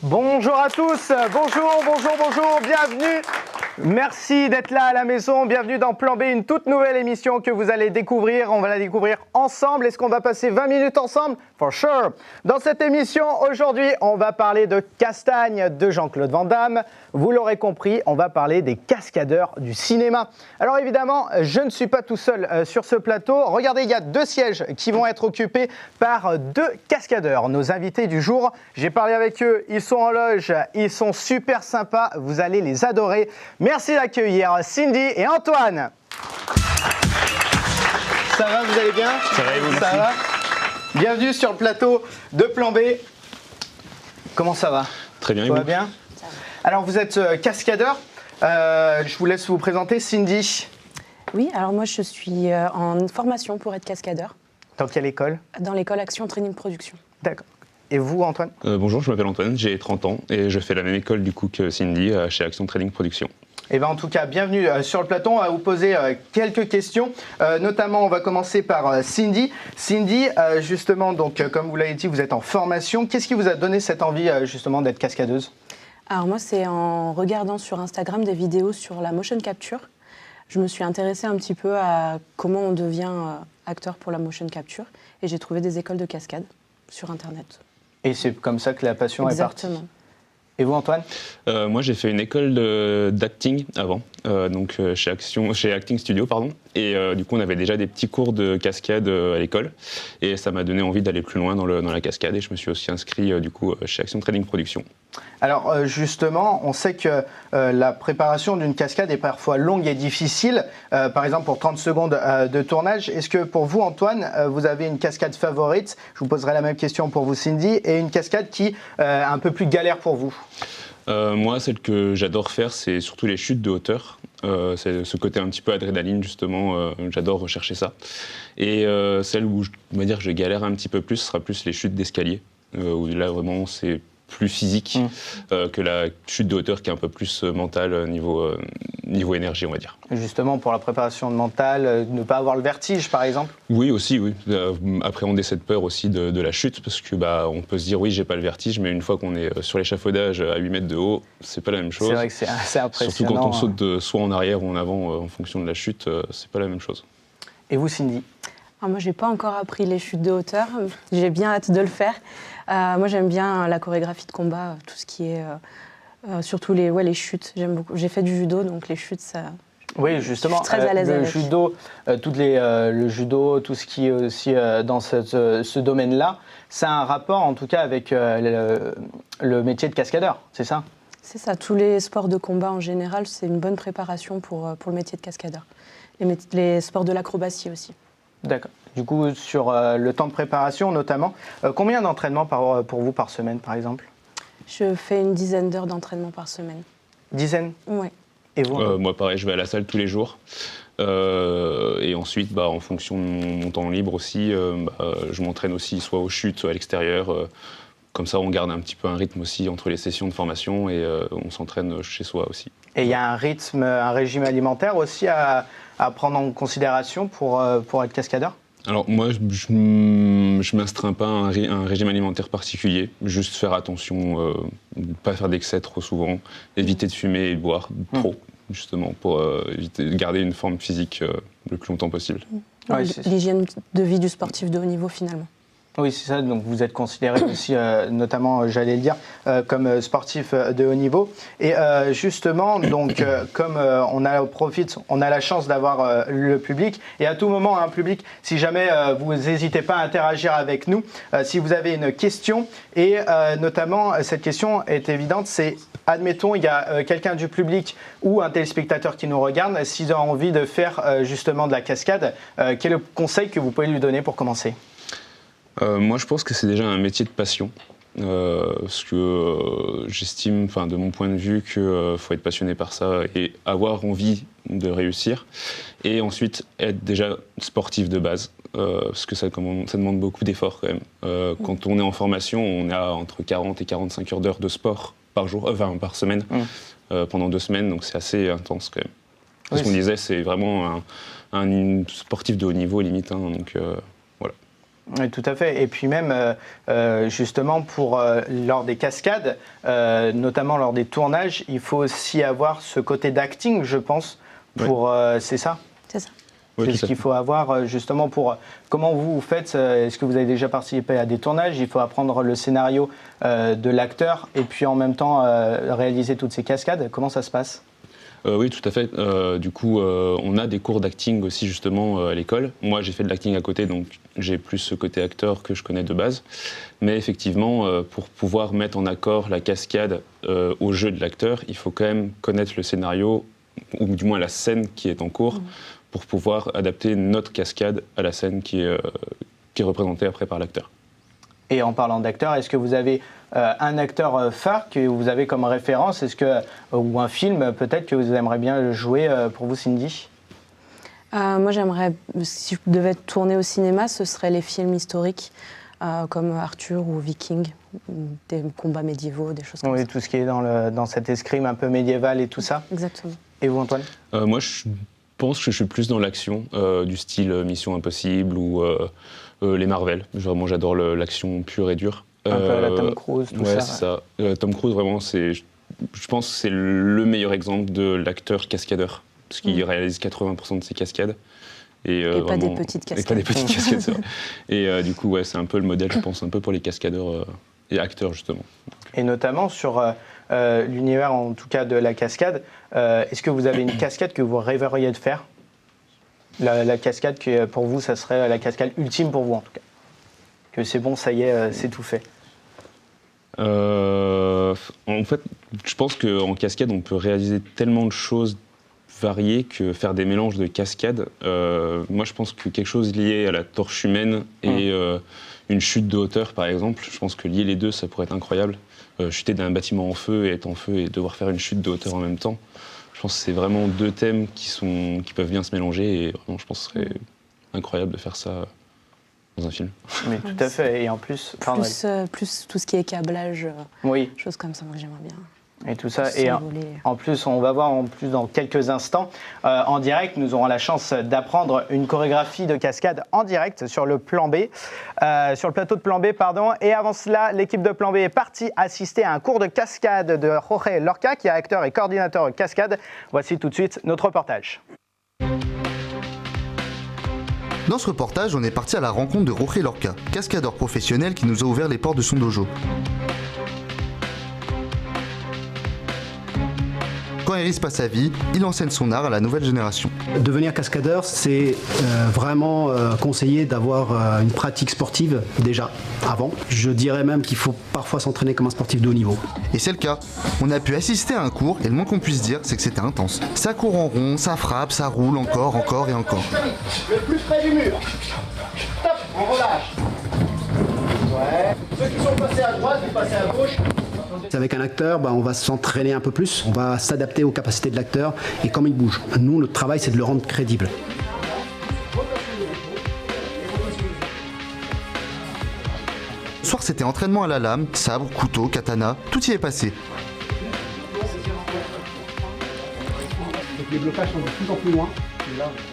Bonjour à tous, bonjour, bienvenue. Merci d'être là à la maison, bienvenue dans Plan B, une toute nouvelle émission que vous allez découvrir. On va la découvrir ensemble. Est-ce qu'on va passer 20 minutes ensemble? For sure. Dans cette émission, aujourd'hui, on va parler de Castagne de Jean-Claude Van Damme. Vous l'aurez compris, on va parler des cascadeurs du cinéma. Alors évidemment, je ne suis pas tout seul sur ce plateau. Regardez, il y a 2 sièges qui vont être occupés par 2 cascadeurs. Nos invités du jour, j'ai parlé avec eux, ils sont en loge, ils sont super sympas, vous allez les adorer. Merci d'accueillir Cindy et Antoine. Ça va, vous allez bien? Ça va et vous, merci. Ça va? Bienvenue sur le plateau de Plan B. Comment ça va? Très bien, et ça vous? Va bien? Alors vous êtes cascadeur, je vous laisse vous présenter. Cindy. Oui, alors moi je suis en formation pour être cascadeur. Dans quelle école? Dans l'école Action Training Production. D'accord. Et vous, Antoine? Bonjour, je m'appelle Antoine, j'ai 30 ans et je fais la même école du coup que Cindy chez Action Training Production. Eh bien, en tout cas, bienvenue sur le plateau. On va vous poser quelques questions. Notamment, on va commencer par Cindy. Cindy, justement, donc, comme vous l'avez dit, vous êtes en formation. Qu'est-ce qui vous a donné cette envie, justement, d'être cascadeuse? Alors moi, c'est en regardant sur Instagram des vidéos sur la motion capture. Je me suis intéressée un petit peu à comment on devient acteur pour la motion capture. Et j'ai trouvé des écoles de cascade sur Internet. Et c'est comme ça que la passion est partie. Exactement. Et vous, Antoine? Moi, j'ai fait une école d'acting avant, donc chez Acting Studio, pardon. Et du coup, on avait déjà des petits cours de cascade à l'école. Et ça m'a donné envie d'aller plus loin dans la cascade. Et je me suis aussi inscrit du coup chez Action Training Production. Alors justement, on sait que la préparation d'une cascade est parfois longue et difficile. Par exemple, pour 30 secondes de tournage. Est-ce que pour vous, Antoine, vous avez une cascade favorite? Je vous poserai la même question pour vous, Cindy. Et une cascade qui est un peu plus galère pour vous? Moi, celle que j'adore faire, c'est surtout les chutes de hauteur. C'est ce côté un petit peu adrénaline, justement. J'adore rechercher ça. Et celle où je galère un petit peu plus, ce sera plus les chutes d'escalier. Où là, vraiment, c'est plus physique que la chute de hauteur qui est un peu plus mentale niveau énergie, on va dire. Justement, pour la préparation mentale, ne pas avoir le vertige, par exemple? Oui, aussi, oui. Appréhender cette peur aussi de la chute, parce que on peut se dire, oui, j'ai pas le vertige, mais une fois qu'on est sur l'échafaudage à 8 mètres de haut, c'est pas la même chose. C'est vrai que c'est assez impressionnant. Surtout quand on saute soit en arrière ou en avant, en fonction de la chute, c'est pas la même chose. Et vous, Cindy? Alors moi, j'ai pas encore appris les chutes de hauteur. J'ai bien hâte de le faire. Moi, j'aime bien la chorégraphie de combat, tout ce qui est... surtout les chutes, j'aime beaucoup. J'ai fait du judo, donc les chutes, ça... Oui, justement, je suis très à l'aise avec. Judo, le judo, tout ce qui est aussi dans ce domaine-là, ça a un rapport en tout cas avec le métier de cascadeur, c'est ça? C'est ça, tous les sports de combat en général, c'est une bonne préparation pour le métier de cascadeur. Les sports de l'acrobatie aussi. D'accord. Du coup, sur le temps de préparation notamment, combien d'entraînements pour vous par semaine par exemple? Je fais une dizaine d'heures d'entraînement par semaine. Dizaine? Oui. Et vous? Moi, pareil, je vais à la salle tous les jours. Et ensuite, en fonction de mon temps libre aussi, je m'entraîne aussi soit aux chutes, soit à l'extérieur. Comme ça, on garde un petit peu un rythme aussi entre les sessions de formation et on s'entraîne chez soi aussi. Et il y a un rythme, un régime alimentaire aussi à prendre en considération pour être cascadeur? Alors moi, je ne m'astreins pas à un régime alimentaire particulier, juste faire attention, ne pas faire d'excès trop souvent, éviter de fumer et de boire trop, justement, pour éviter de garder une forme physique le plus longtemps possible. Ouais, l'hygiène de vie du sportif de haut niveau finalement. Oui, c'est ça. Donc vous êtes considéré aussi, notamment, j'allais le dire, comme sportif de haut niveau. Et justement, donc, comme on a la chance d'avoir le public, et à tout moment, un public, si jamais vous n'hésitez pas à interagir avec nous, si vous avez une question, et notamment, cette question est évidente, c'est, admettons, il y a quelqu'un du public ou un téléspectateur qui nous regarde, s'il a envie de faire justement de la cascade, quel est le conseil que vous pouvez lui donner pour commencer ? Moi, je pense que c'est déjà un métier de passion. Parce que j'estime, de mon point de vue, qu'il faut être passionné par ça et avoir envie de réussir. Et ensuite, être déjà sportif de base. Parce que ça demande beaucoup d'efforts quand même. Quand on est en formation, on a entre 40 et 45 heures d'heures de sport par semaine, pendant 2 semaines. Donc c'est assez intense quand même. Oui, ce qu'on disait, c'est vraiment un sportif de haut niveau limite. Donc, voilà. Oui, tout à fait. Et puis même, justement, lors des cascades, notamment lors des tournages, il faut aussi avoir ce côté d'acting, je pense. C'est ça ? C'est ça. Oui, c'est ce qu'il faut avoir justement pour... Comment vous faites ? Est-ce que vous avez déjà participé à des tournages ? Il faut apprendre le scénario de l'acteur et puis en même temps réaliser toutes ces cascades. Comment ça se passe ? Oui, tout à fait. Du coup, on a des cours d'acting aussi justement à l'école. Moi, j'ai fait de l'acting à côté, donc j'ai plus ce côté acteur que je connais de base. Mais effectivement, pour pouvoir mettre en accord la cascade au jeu de l'acteur, il faut quand même connaître le scénario, ou du moins la scène qui est en cours, pour pouvoir adapter notre cascade à la scène qui est représentée après par l'acteur. Et en parlant d'acteur, est-ce que vous avez un acteur phare que vous avez comme référence, ou un film peut-être que vous aimeriez bien jouer pour vous, Cindy ? Moi, j'aimerais, si je devais tourner au cinéma, ce serait les films historiques comme Arthur ou Viking, des combats médiévaux, des choses comme ça. Oui, tout ce qui est dans cet escrime un peu médiéval et tout ça. Exactement. Et vous, Antoine ? Moi, je pense que je suis plus dans l'action, du style Mission Impossible ou les Marvel. Vraiment, j'adore l'action pure et dure. Un peu à la Tom Cruise, tout ça. Ouais, c'est ça. Tom Cruise, vraiment, je pense que c'est le meilleur exemple de l'acteur cascadeur, parce qu'il réalise 80% de ses cascades. Et pas des petites cascades. Et pas des petites cascades, c'est vrai. Et du coup, ouais, c'est un peu le modèle, je pense, un peu pour les cascadeurs et acteurs, justement. Et notamment sur l'univers, en tout cas, de la cascade, est-ce que vous avez une cascade que vous rêveriez de faire ? La cascade que, pour vous, ça serait la cascade ultime pour vous, en tout cas. Que c'est bon, ça y est, c'est tout fait. En fait, je pense qu'en cascade, on peut réaliser tellement de choses variées que faire des mélanges de cascades, moi je pense que quelque chose lié à la torche humaine et une chute de hauteur, par exemple, je pense que lier les deux, ça pourrait être incroyable. Chuter d'un bâtiment en feu et être en feu et devoir faire une chute de hauteur en même temps, je pense que c'est vraiment 2 thèmes qui peuvent bien se mélanger et vraiment, je pense que ce serait incroyable de faire ça dans un film. Mais tout à fait, et en plus... Plus tout ce qui est câblage, choses comme ça, moi j'aimerais bien. Et tout ça, et en plus, on va voir dans quelques instants, en direct, nous aurons la chance d'apprendre une chorégraphie de cascade en direct sur le plan B, sur le plateau de plan B, pardon. Et avant cela, l'équipe de plan B est partie assister à un cours de cascade de Jorge Lorca, qui est acteur et coordinateur cascade. Voici tout de suite notre reportage. Dans ce reportage, on est parti à la rencontre de Jorge Lorca, cascadeur professionnel qui nous a ouvert les portes de son dojo. Quand il risque pas sa vie, il enseigne son art à la nouvelle génération. Devenir cascadeur, c'est vraiment conseillé d'avoir une pratique sportive déjà avant. Je dirais même qu'il faut parfois s'entraîner comme un sportif de haut niveau. Et c'est le cas. On a pu assister à un cours et le moins qu'on puisse dire, c'est que c'était intense. Ça court en rond, ça frappe, ça roule encore et encore. Le plus près du mur. Stop, on relâche. Ouais. Ceux qui sont passés à droite, vous passez à gauche. Avec un acteur, on va s'entraîner un peu plus, on va s'adapter aux capacités de l'acteur et comme il bouge. Nous, notre travail, c'est de le rendre crédible. Ce soir, c'était entraînement à la lame, sabre, couteau, katana, tout y est passé. Les blocages sont de plus en plus loin,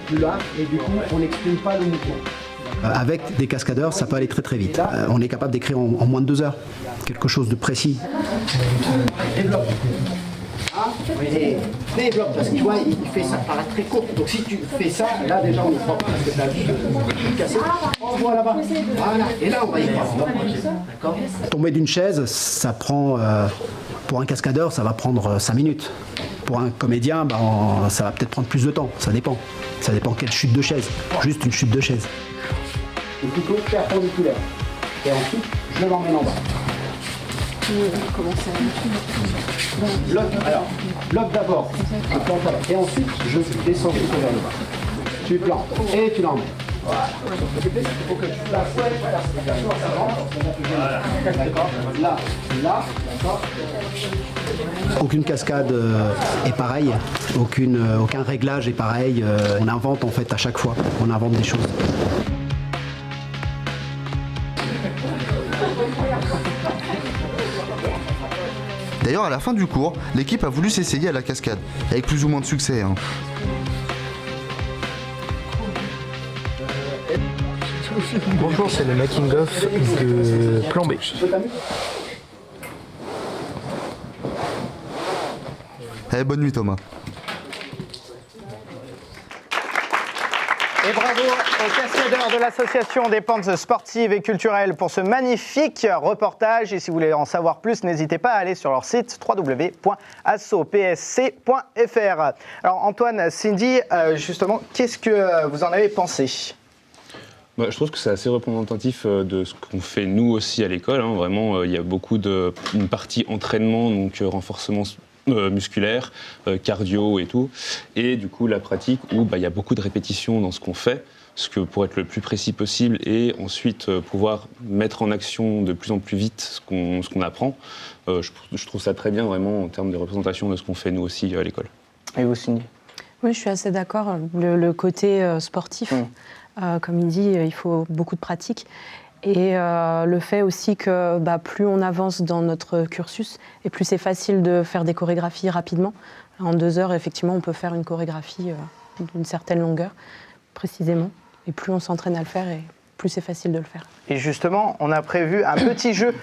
plus là, et du coup, on n'exprime pas le mouvement. Avec des cascadeurs, ça peut aller très très vite. On est capable d'écrire en moins de 2 heures quelque chose de précis. Développe. 1, et développe, parce que tu vois, il fait ça par la très courte. Donc si tu fais ça, là déjà on est propre, parce que tu as vu casser. Envoie là-bas. Voilà, et là on va y voir. D'accord. Tomber d'une chaise, ça prend, pour un cascadeur, ça va prendre 5 minutes. Pour un comédien, ça va peut-être prendre plus de temps, ça dépend. Ça dépend quelle chute de chaise, juste une chute de chaise. Le couteau perpendiculaire. Et ensuite, je l'emmène en bas. Bloc d'abord, un plantage. Et ensuite, je descends le couteau vers le bas. Tu plantes et tu l'emmènes. Voilà. Il faut que tu la fouettes, ça rentre. D'accord. Là, d'accord. Aucune cascade est pareille, aucun réglage est pareil. On invente en fait à chaque fois, on invente des choses. D'ailleurs, à la fin du cours, l'équipe a voulu s'essayer à la cascade, avec plus ou moins de succès. Bonjour, c'est le making of de Plan B. Bonne nuit Thomas. Et bravo aux cascadeurs de l'association des pentes sportives et culturelles pour ce magnifique reportage. Et si vous voulez en savoir plus, n'hésitez pas à aller sur leur site www.assopsc.fr. Alors Antoine, Cindy, justement, qu'est-ce que vous en avez pensé ? Je trouve que c'est assez représentatif de ce qu'on fait nous aussi à l'école. Vraiment, il y a beaucoup une partie entraînement, donc renforcement musculaire, cardio et tout. Et du coup, la pratique où il y a beaucoup de répétitions dans ce qu'on fait, pour être le plus précis possible et ensuite pouvoir mettre en action de plus en plus vite ce qu'on apprend. Je trouve ça très bien vraiment en termes de représentation de ce qu'on fait nous aussi à l'école. Et vous, Cindy ? Oui, je suis assez d'accord. Le côté sportif, comme il dit, il faut beaucoup de pratique. Et le fait aussi que plus on avance dans notre cursus, et plus c'est facile de faire des chorégraphies rapidement. En 2 heures, effectivement, on peut faire une chorégraphie d'une certaine longueur, précisément. Et plus on s'entraîne à le faire, et plus c'est facile de le faire. Et justement, on a prévu un petit jeu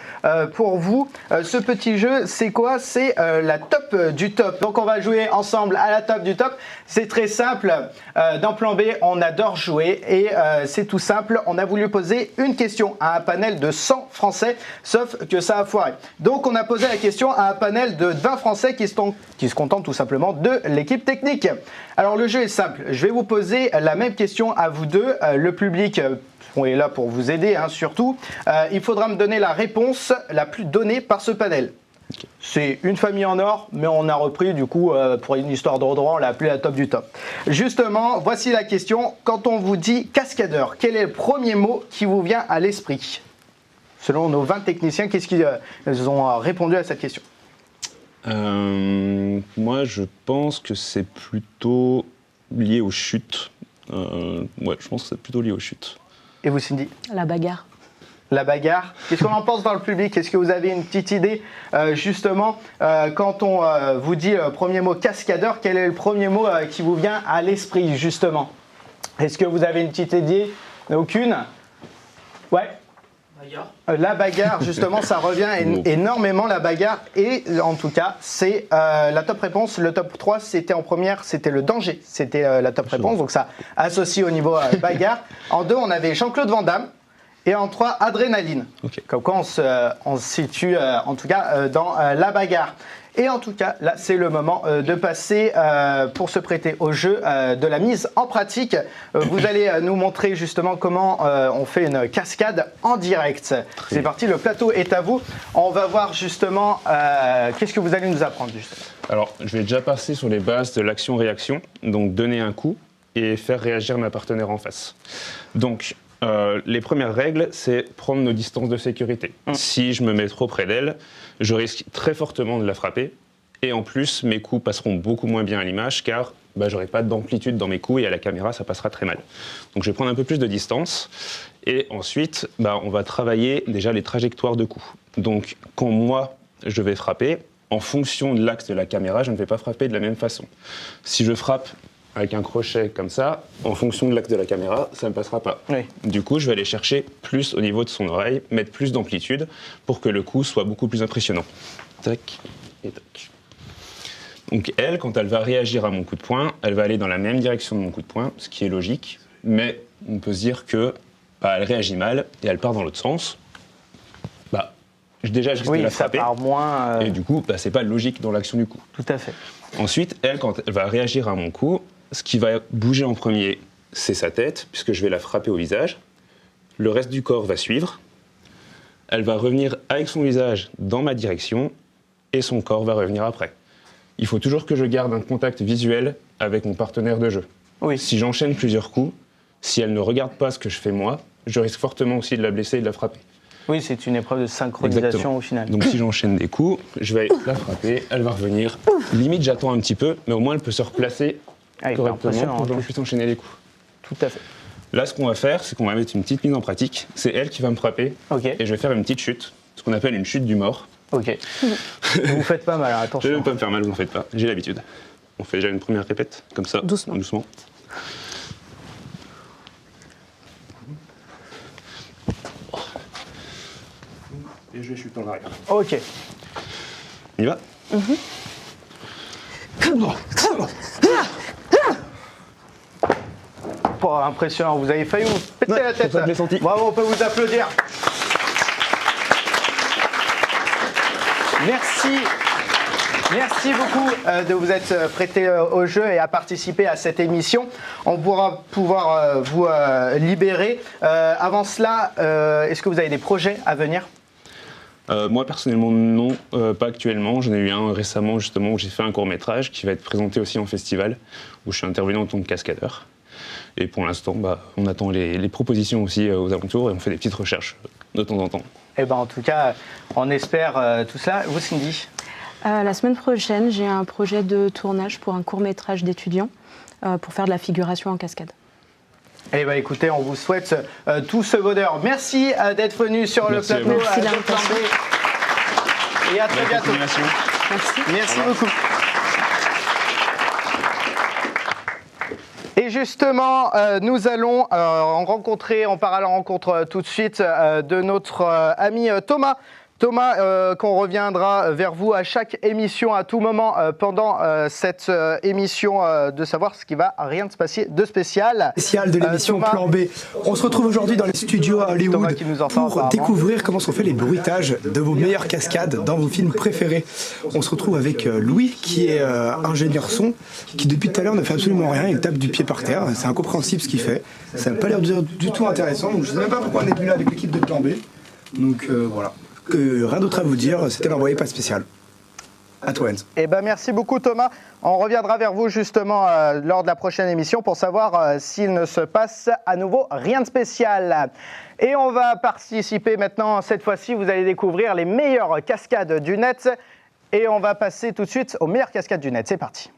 pour vous. Ce petit jeu, c'est quoi ? C'est la top du top. Donc on va jouer ensemble à la top du top. C'est très simple. Dans Plan B, on adore jouer et c'est tout simple. On a voulu poser une question à un panel de 100 Français, sauf que ça a foiré. Donc on a posé la question à un panel de 20 Français qui se contentent tout simplement de l'équipe technique. Alors le jeu est simple. Je vais vous poser la même question à vous deux. Le public est là pour vous aider, surtout. Il faudra me donner la réponse la plus donnée par ce panel. Okay. C'est une famille en or, mais on a repris du coup, pour une histoire de droit, on l'a appelé la top du top. Justement, voici la question. Quand on vous dit cascadeur, quel est le premier mot qui vous vient à l'esprit ? Selon nos 20 techniciens, qu'est-ce qu'ils ont répondu à cette question ? Moi, je pense que c'est plutôt lié aux chutes. Je pense que c'est plutôt lié aux chutes. Et vous, Cindy ? La bagarre. La bagarre. Qu'est-ce qu'on en pense dans le public ? Est-ce que vous avez une petite idée ? Justement, quand on vous dit le premier mot cascadeur, quel est le premier mot qui vous vient à l'esprit, justement ? Est-ce que vous avez une petite idée ? Aucune ? Ouais. Bagarre. La bagarre, justement, ça revient énormément, la bagarre. Et en tout cas, c'est la top réponse. Le top 3, c'était en première, c'était le danger. C'était la top réponse, donc ça associe au niveau bagarre. En 2, on avait Jean-Claude Van Damme. Et en 3, adrénaline. Okay. Comme quoi, on se situe, en tout cas, dans la bagarre. Et en tout cas, là, c'est le moment de passer, pour se prêter au jeu, de la mise en pratique. Vous allez nous montrer justement comment on fait une cascade en direct. C'est parti, le plateau est à vous. On va voir justement qu'est-ce que vous allez nous apprendre, justement. Alors, je vais déjà passer sur les bases de l'action-réaction. Donc, donner un coup et faire réagir ma partenaire en face. Donc, les premières règles, c'est prendre nos distances de sécurité. Si je me mets trop près d'elle, je risque très fortement de la frapper. Et en plus, mes coups passeront beaucoup moins bien à l'image car j'aurai pas d'amplitude dans mes coups et à la caméra, ça passera très mal. Donc je vais prendre un peu plus de distance. Et ensuite, on va travailler déjà les trajectoires de coups. Donc quand moi, je vais frapper, en fonction de l'axe de la caméra, je ne vais pas frapper de la même façon. Si je frappe avec un crochet comme ça, en fonction de l'axe de la caméra, ça ne passera pas. Oui. Du coup, je vais aller chercher plus au niveau de son oreille, mettre plus d'amplitude pour que le coup soit beaucoup plus impressionnant. Tac et tac. Donc elle, quand elle va réagir à mon coup de poing, elle va aller dans la même direction de mon coup de poing, ce qui est logique, mais on peut se dire que elle réagit mal et elle part dans l'autre sens. Déjà, je risque de la frapper. Ça part moins. Et du coup, c'est pas logique dans l'action du coup. Tout à fait. Ensuite, elle, quand elle va réagir à mon coup, ce qui va bouger en premier, c'est sa tête, puisque je vais la frapper au visage. Le reste du corps va suivre. Elle va revenir avec son visage dans ma direction et son corps va revenir après. Il faut toujours que je garde un contact visuel avec mon partenaire de jeu. Oui. Si j'enchaîne plusieurs coups, si elle ne regarde pas ce que je fais moi, je risque fortement aussi de la blesser et de la frapper. Oui, c'est une épreuve de synchronisation. Exactement. Au final. Donc si j'enchaîne des coups, je vais la frapper, elle va revenir. Limite, j'attends un petit peu, mais au moins elle peut se replacer correctement pour que je puisse enchaîner les coups. Tout à fait. Là, ce qu'on va faire, c'est qu'on va mettre une petite mise en pratique. C'est elle qui va me frapper et je vais faire une petite chute, ce qu'on appelle une chute du mort. Ok. Vous faites pas mal, attention. Je ne vais pas me faire mal, vous en faites pas, j'ai l'habitude. On fait déjà une première répète, comme ça, doucement. Et je chute en arrière. Ok. On y va Impressionnant, vous avez failli vous péter la tête. Ça, je l'ai senti. Bravo, on peut vous applaudir. Merci beaucoup de vous être prêté au jeu et à participer à cette émission. On pourra pouvoir vous libérer. Avant cela, est-ce que vous avez des projets à venir ? Moi personnellement non, pas actuellement. J'en ai eu un récemment justement où j'ai fait un court-métrage qui va être présenté aussi en festival où je suis intervenu en tant que cascadeur. Et pour l'instant, on attend les propositions aussi aux alentours et on fait des petites recherches de temps en temps. Eh ben, en tout cas, on espère tout cela. Vous, Cindy ? La semaine prochaine, j'ai un projet de tournage pour un court-métrage d'étudiants pour faire de la figuration en cascade. Eh bien, écoutez, on vous souhaite tout ce bonheur. Merci d'être venu sur le plateau. Merci de l'invitation. Et à très bientôt. Merci beaucoup. Et justement, nous allons on part à la rencontre tout de suite de notre ami Thomas. Thomas, qu'on reviendra vers vous à chaque émission, à tout moment pendant cette émission, de savoir ce qui va rien de spécial. Spécial de l'émission Plan B. On se retrouve aujourd'hui dans les studios à Hollywood pour découvrir comment sont faits les bruitages de vos meilleures cascades dans vos films préférés. On se retrouve avec Louis, qui est ingénieur son, qui depuis tout à l'heure ne fait absolument rien, il tape du pied par terre. C'est incompréhensible ce qu'il fait. Ça n'a pas l'air du tout intéressant. Donc je ne sais même pas pourquoi on est venu là avec l'équipe de Plan B. Donc voilà. Rien d'autre à vous dire, c'était l'envoyé pas spécial. À toi, Enz. Eh ben, merci beaucoup, Thomas. On reviendra vers vous justement lors de la prochaine émission pour savoir s'il ne se passe à nouveau rien de spécial. Et on va participer maintenant, cette fois-ci, vous allez découvrir les meilleures cascades du net. Et on va passer tout de suite aux meilleures cascades du net. C'est parti.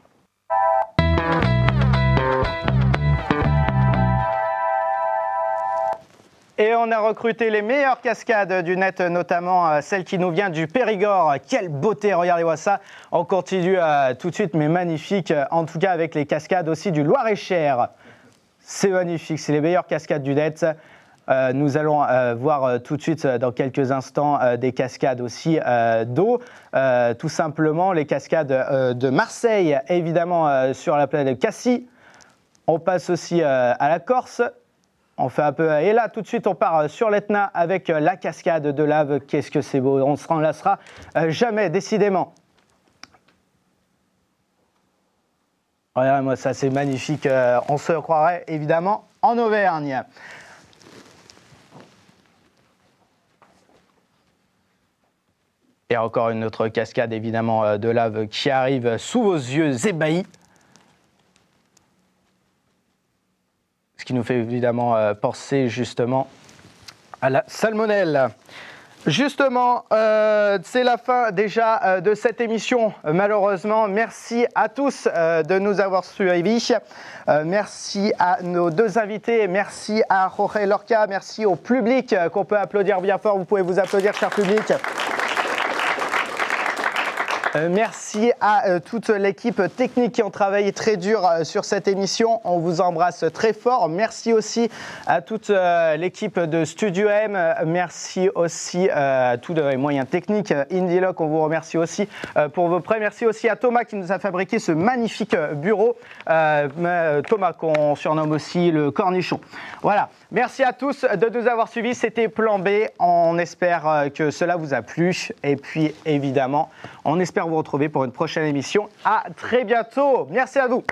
Et on a recruté les meilleures cascades du net, notamment celle qui nous vient du Périgord. Quelle beauté, regardez-moi ça. On continue tout de suite, mais magnifique, en tout cas avec les cascades aussi du Loir-et-Cher. C'est magnifique, c'est les meilleures cascades du net. Nous allons voir tout de suite, dans quelques instants, des cascades aussi d'eau. Tout simplement, les cascades de Marseille, évidemment, sur la planète de Cassis. On passe aussi à la Corse. On fait un peu. Et là, tout de suite, on part sur l'Etna avec la cascade de lave. Qu'est-ce que c'est beau. On ne se lassera jamais, décidément. Regardez-moi ça, c'est magnifique. On se croirait évidemment en Auvergne. Et encore une autre cascade, évidemment, de lave qui arrive sous vos yeux ébahis. Ce qui nous fait évidemment penser justement à la salmonelle. Justement, c'est la fin déjà de cette émission, malheureusement. Merci à tous de nous avoir suivis. Merci à nos deux invités. Merci à Jorge Lorca. Merci au public qu'on peut applaudir bien fort. Vous pouvez vous applaudir, cher public. Merci à toute l'équipe technique qui ont travaillé très dur sur cette émission. On vous embrasse très fort. Merci aussi à toute l'équipe de Studio M. Merci aussi à tous les moyens techniques. Indielock, on vous remercie aussi pour vos prêts. Merci aussi à Thomas qui nous a fabriqué ce magnifique bureau. Thomas qu'on surnomme aussi le cornichon. Voilà. Merci à tous de nous avoir suivis. C'était Plan B. On espère que cela vous a plu. Et puis, évidemment, on espère vous retrouver pour une prochaine émission. À très bientôt. Merci à vous.